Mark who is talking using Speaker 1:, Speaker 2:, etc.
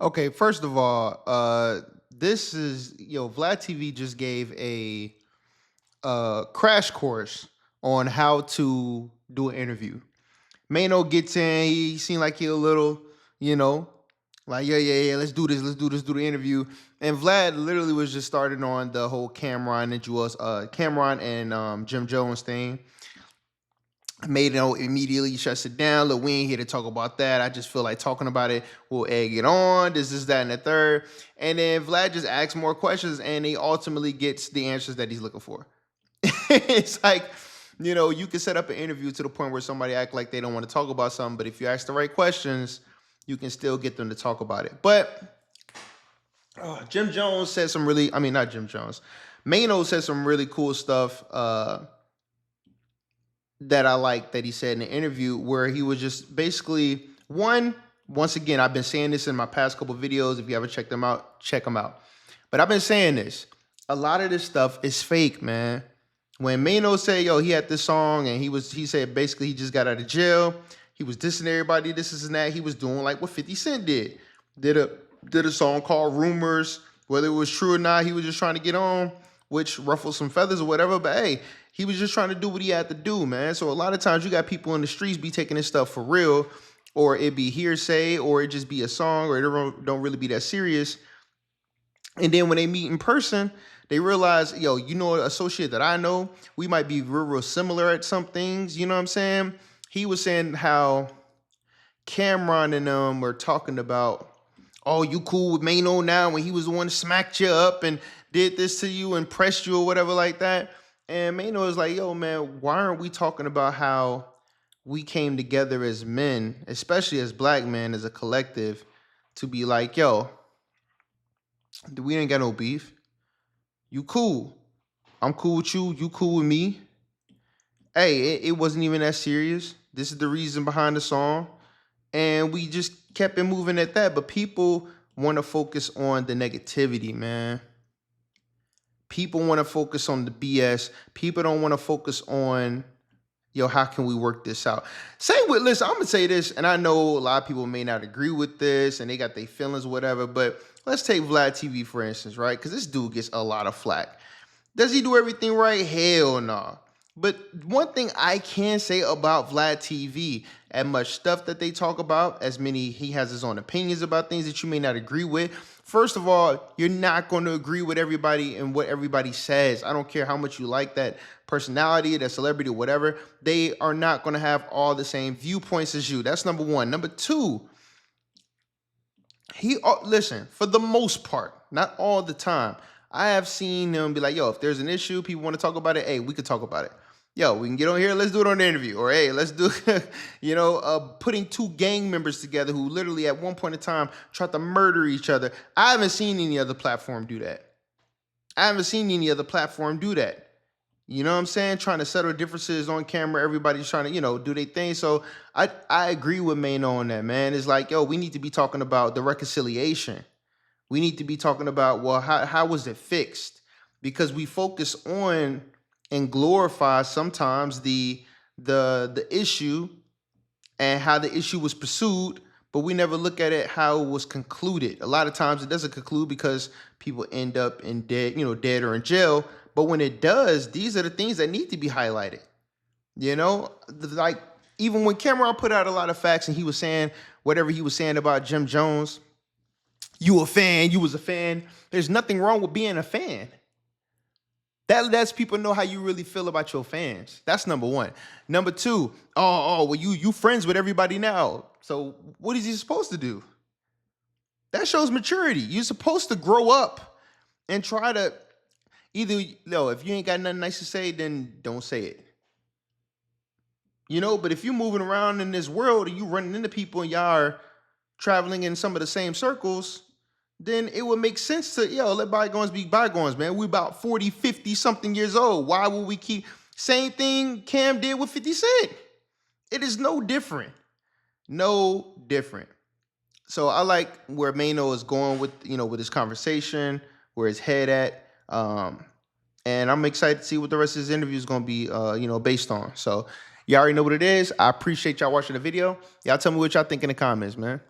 Speaker 1: Okay, first of all, this is Vlad TV just gave a crash course on how to do an interview. Maino gets in, he seemed like he a little, you know, like yeah, let's do the interview. And Vlad literally was just starting on the whole Cameron and Jim Jones thing. Maino immediately shuts it down. Look, we ain't here to talk about that. I just feel like talking about it will egg it on. This, that, and the third. And then Vlad just asks more questions and he ultimately gets the answers that he's looking for. It's like, you can set up an interview to the point where somebody act like they don't want to talk about something, but if you ask the right questions, you can still get them to talk about it. But Jim Jones said some really, I mean, not Jim Jones, Maino said some really cool stuff that I like that he said in the interview, where he was just basically once again, I've been saying this in my past couple videos. If you haven't checked them out, check them out. But I've been saying this. A lot of this stuff is fake, man. When Maino said, yo, he had this song and he said basically he just got out of jail. He was dissing everybody, this and that. He was doing like what 50 Cent did. Did a song called Rumors. Whether it was true or not, he was just trying to get on, which ruffled some feathers or whatever. But hey, he was just trying to do what he had to do, man. So a lot of times you got people in the streets be taking this stuff for real, or it be hearsay, or it just be a song, or it don't really be that serious. And then when they meet in person, they realize, yo, an associate that I know, we might be real similar at some things. You know what I'm saying? He was saying how Camron and them were talking about, oh, you cool with Maino now, when he was the one that smacked you up and did this to you and pressed you or whatever like that. And Maino is like, yo, man, why aren't we talking about how we came together as men, especially as black men, as a collective, to be like, yo, we ain't got no beef. You cool. I'm cool with you. You cool with me. Hey, it wasn't even that serious. This is the reason behind the song. And we just kept it moving at that. But people want to focus on the negativity, man. People want to focus on the BS. People don't want to focus on, how can we work this out? Listen, I'm going to say this, and I know a lot of people may not agree with this, and they got their feelings or whatever, but let's take Vlad TV, for instance, right? Because this dude gets a lot of flack. Does he do everything right? Hell no. But one thing I can say about Vlad TV, as much stuff that they talk about, he has his own opinions about things that you may not agree with. First of all, you're not going to agree with everybody and what everybody says. I don't care how much you like that personality, that celebrity, whatever. They are not going to have all the same viewpoints as you. That's number one. Number two, listen, for the most part, not all the time, I have seen him be like, yo, if there's an issue, people want to talk about it, hey, we could talk about it. Yo, we can get on here, let's do it on the interview. Or hey, let's do, putting two gang members together who literally at one point in time tried to murder each other. I haven't seen any other platform do that. You know what I'm saying? Trying to settle differences on camera. Everybody's trying to, do their thing. So I agree with Maino on that, man. It's like, yo, we need to be talking about the reconciliation. We need to be talking about, well, how was it fixed? Because we focus on and glorify sometimes the issue and how the issue was pursued, but we never look at it how it was concluded. A lot of times it doesn't conclude because people end up dead or in jail. But when it does, these are the things that need to be highlighted. Like even when Camron put out a lot of facts and he was saying whatever he was saying about Jim Jones, you was a fan. There's nothing wrong with being a fan. That lets people know how you really feel about your fans. That's number one. Number two, well, you friends with everybody now. So what is he supposed to do? That shows maturity. You're supposed to grow up and try to either, if you ain't got nothing nice to say, then don't say it. But if you're moving around in this world and you running into people and y'all are traveling in some of the same circles, then it would make sense to, let bygones be bygones, man. We about 40, 50 something years old. Why would we keep same thing Cam did with 50 Cent? It is no different. No different. So I like where Maino is going with, with this conversation, where his head at. And I'm excited to see what the rest of his interview is going to be, based on. So y'all already know what it is. I appreciate y'all watching the video. Y'all tell me what y'all think in the comments, man.